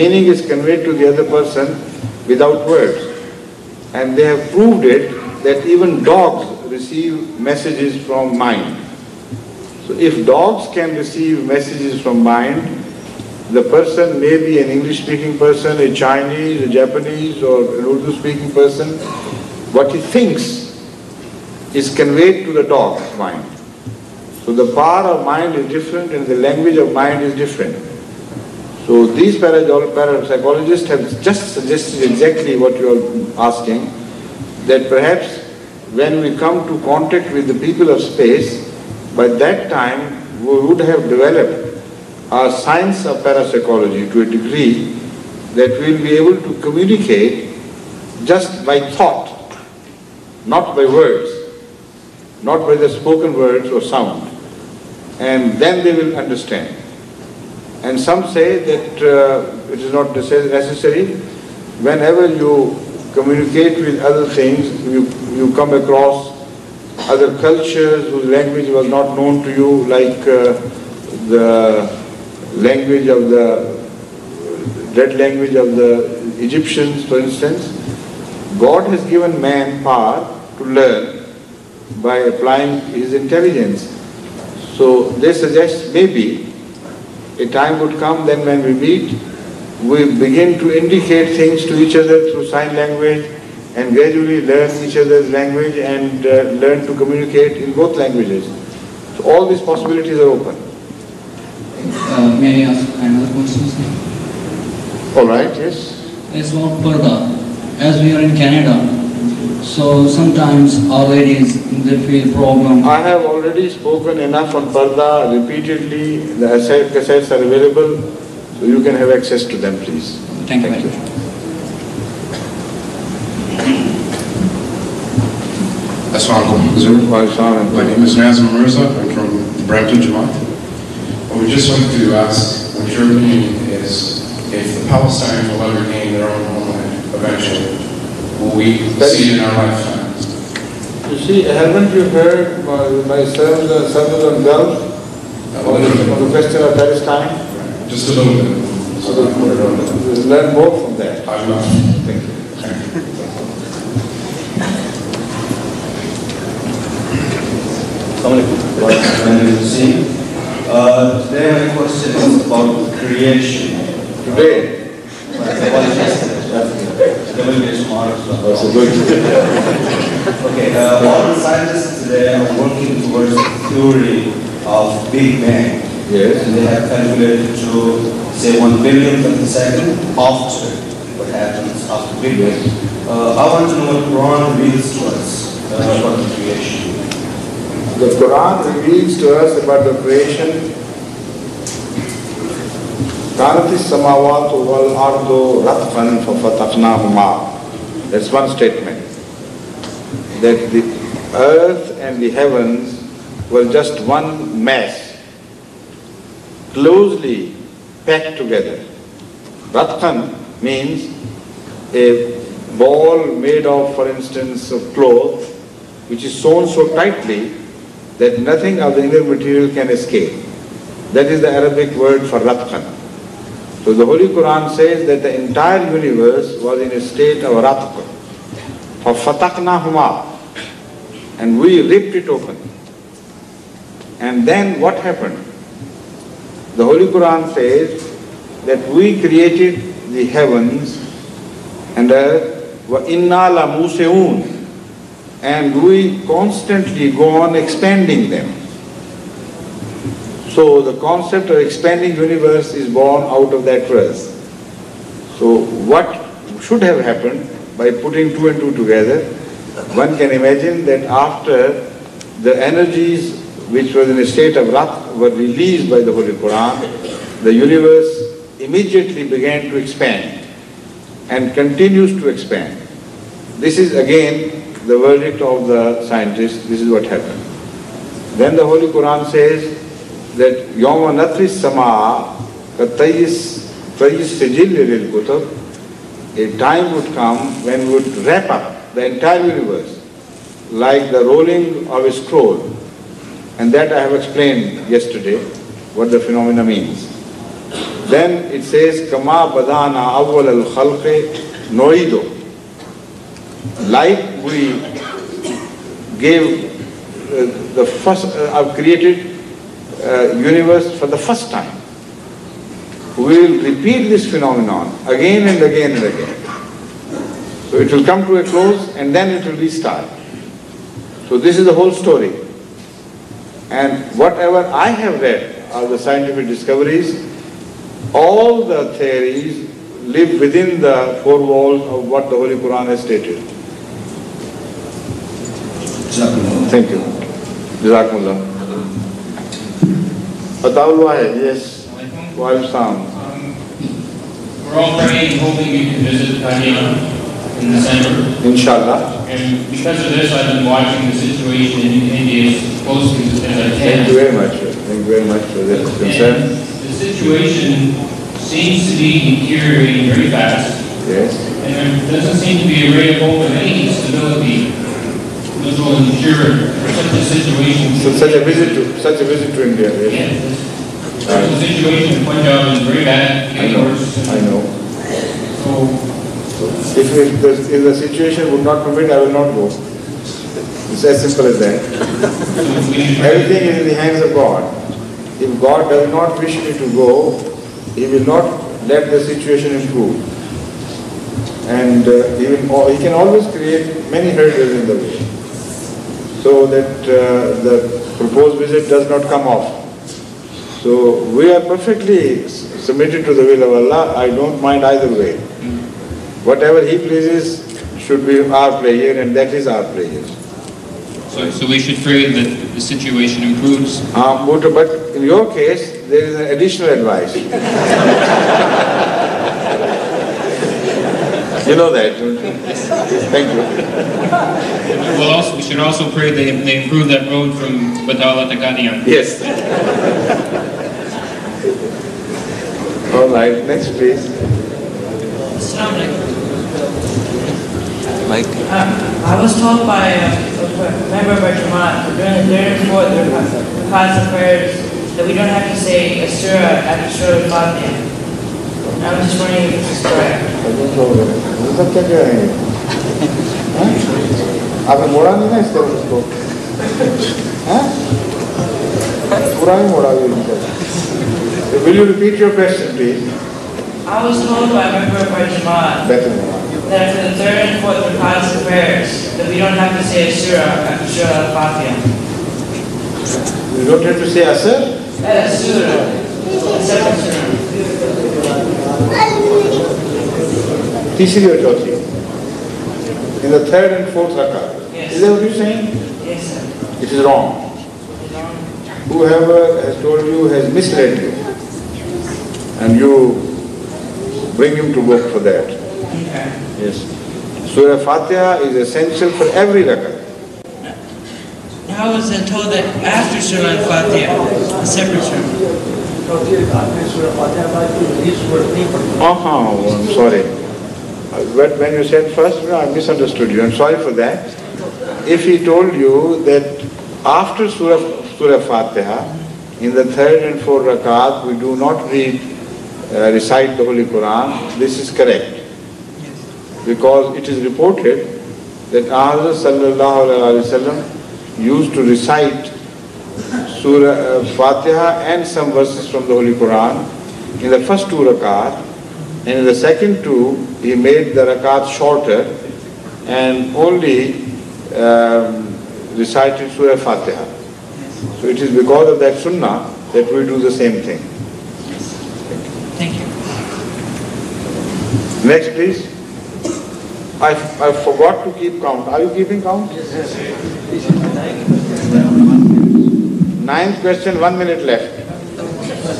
meaning is conveyed to the other person without words. And they have proved it that even dogs receive messages from mind. So if dogs can receive messages from mind, the person may be an English-speaking person, a Chinese, a Japanese, or an Urdu-speaking person. What he thinks is conveyed to the dog's mind. So the power of mind is different and the language of mind is different. So these parapsychologists have just suggested exactly what you are asking, that perhaps when we come to contact with the people of space, by that time we would have developed a science of parapsychology to a degree that we will be able to communicate just by thought, not by words, not by the spoken words or sound. And then they will understand. And some say that it is not necessary. Whenever you communicate with other things, you come across other cultures whose language was not known to you, like the language of the dead language of the Egyptians, for instance. God has given man power to learn by applying his intelligence. So they suggest maybe a time would come then when we meet, we begin to indicate things to each other through sign language and gradually learn each other's language and learn to communicate in both languages. So all these possibilities are open. May I ask another question? All right, yes. It's about Parda. As we are in Canada, so sometimes our ladies, they feel problem. I have already spoken enough on Parda repeatedly. The cassettes are available, so you can have access to them, please. Thank you. Assalamu alaikum. My name is Hadhrat Mirza. I'm from Brampton, Jamaat. We just wanted to ask what your opinion is, if the Palestinians will ever gain their own homeland eventually, will we see it in our lifetime? You see, haven't you heard my sermons on Gulf on the question of Palestine? Just a little bit. So we'll learn more from that. I will. Thank you. Today my question is about creation. Today? There will be tomorrow. That's good. Okay, all the scientists today are working towards the theory of Big Bang. Yes. And they have calculated to say 1 billionth of a second after what happens after Big Bang. I want to know what Quran reveals to us about the creation. The Quran reveals to us about the creation. That's one statement. That the earth and the heavens were just one mass, closely packed together. Ratqan means a ball made of, for instance, of cloth, which is sewn so tightly that nothing of the inner material can escape. That is the Arabic word for ratqan. So the Holy Quran says that the entire universe was in a state of ratq. فَفَتَقْنَاهُمَا, and we ripped it open. And then what happened? The Holy Quran says that we created the heavens and earth, وَإِنَّا لَمُوسِعُونَ, and we constantly go on expanding them. So the concept of expanding universe is born out of that verse. So what should have happened by putting two and two together? One can imagine that after the energies which was in a state of Ratq were released by the Holy Quran, the universe immediately began to expand and continues to expand. This is again the verdict of the scientists. This is what happened. Then the Holy Quran says that يَوْمَ نَطْوِي السَّمَاءَ كَطَيِّ السِّجِلِّ لِلْكُتُبِ, a time would come when we would wrap up the entire universe like the rolling of a scroll. And that I have explained yesterday what the phenomena means. Then it says, Kama badana awwal al-khalqi noido. Like we gave the first, created universe for the first time. We will repeat this phenomenon again and again and again. So it will come to a close and then it will restart. So this is the whole story. And whatever I have read are the scientific discoveries, all the theories live within the four walls of what the Holy Quran has stated. Thank you. Jazakumullah. Ataul Wahid, yes. Wa'alaikum. We're all praying and hoping you can visit Hadhrat in December. Inshallah. And because of this, I've been watching the situation in India as closely as I can. Thank you very much. Thank you very much for that concern. And the situation seems to be deteriorating very fast. Yes. And there doesn't seem to be a ray of hope of any stability which will ensure such a situation. So such a visit to India. Yes. Yes. The situation in Punjab is very bad. I know. So, if the situation would not permit, I will not go. It's as simple as that. Everything is in the hands of God. If God does not wish me to go, He will not let the situation improve. And He can always create many hurdles in the way, so that the proposed visit does not come off. So we are perfectly submitted to the will of Allah. I don't mind either way. Whatever He pleases should be our prayer, and that is our prayer. So we should pray that the situation improves. But in your case, there is an additional advice. You know that, don't you? Thank you. We should also pray they improve that road from Badala to Qadian. Yes. All right, next please. I was told by a member of our Jamaat during the third and fourth rakats of prayers that we don't have to say a surah after Surah Al-Fatiha. I was just wondering if this is correct. आपने मोड़ा नहीं ना इस तरह उसको, हैं? पूरा ही मोड़ा भी इनका. Will you repeat your question, please? I was told by a member of our Jamaat that for the third and fourth rakats of prayers that we don't have to say a surah after Surah Al-Fatiha. You don't have to say asr? A surah. A separate surah. तीसरी और चौथी. In the third and fourth rakat. Yes. Is that what you're saying? Yes, sir. It is wrong. Whoever has told you has misled you. And you bring him to work for that. Okay. Yes. Surah Fatiha is essential for every rakat. I was told that after Surah Al-Fatiha, a separate surah. I'm sorry. But when you said first, I misunderstood you. I'm sorry for that. If he told you that after Surah Fatiha, in the third and fourth rakat, we do not recite the Holy Quran, this is correct. Because it is reported that Hadhrat sallallahu alaihi wasallam used to recite Surah Fatiha and some verses from the Holy Quran in the first two rakat, and in the second two he made the rakat shorter and only recited Surah Fatiha. So it is because of that sunnah that we do the same thing. Thank you. Next please. I forgot to keep count. Are you keeping count? Yes. Ninth question, 1 minute left.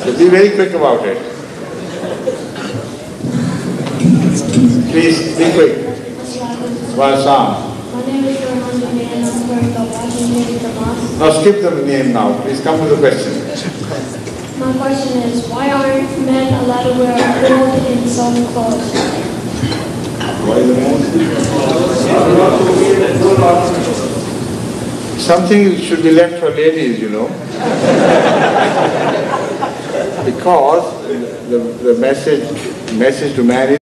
So be very quick about it. Please, be quick. Walsam. My name is Rahman and I'm from the Washington Damas. Now skip the name now. Please come to the question. My question is, why aren't men allowed to wear gold in some clothes? Why the man? Something should be left for ladies, you know. Because the message to man is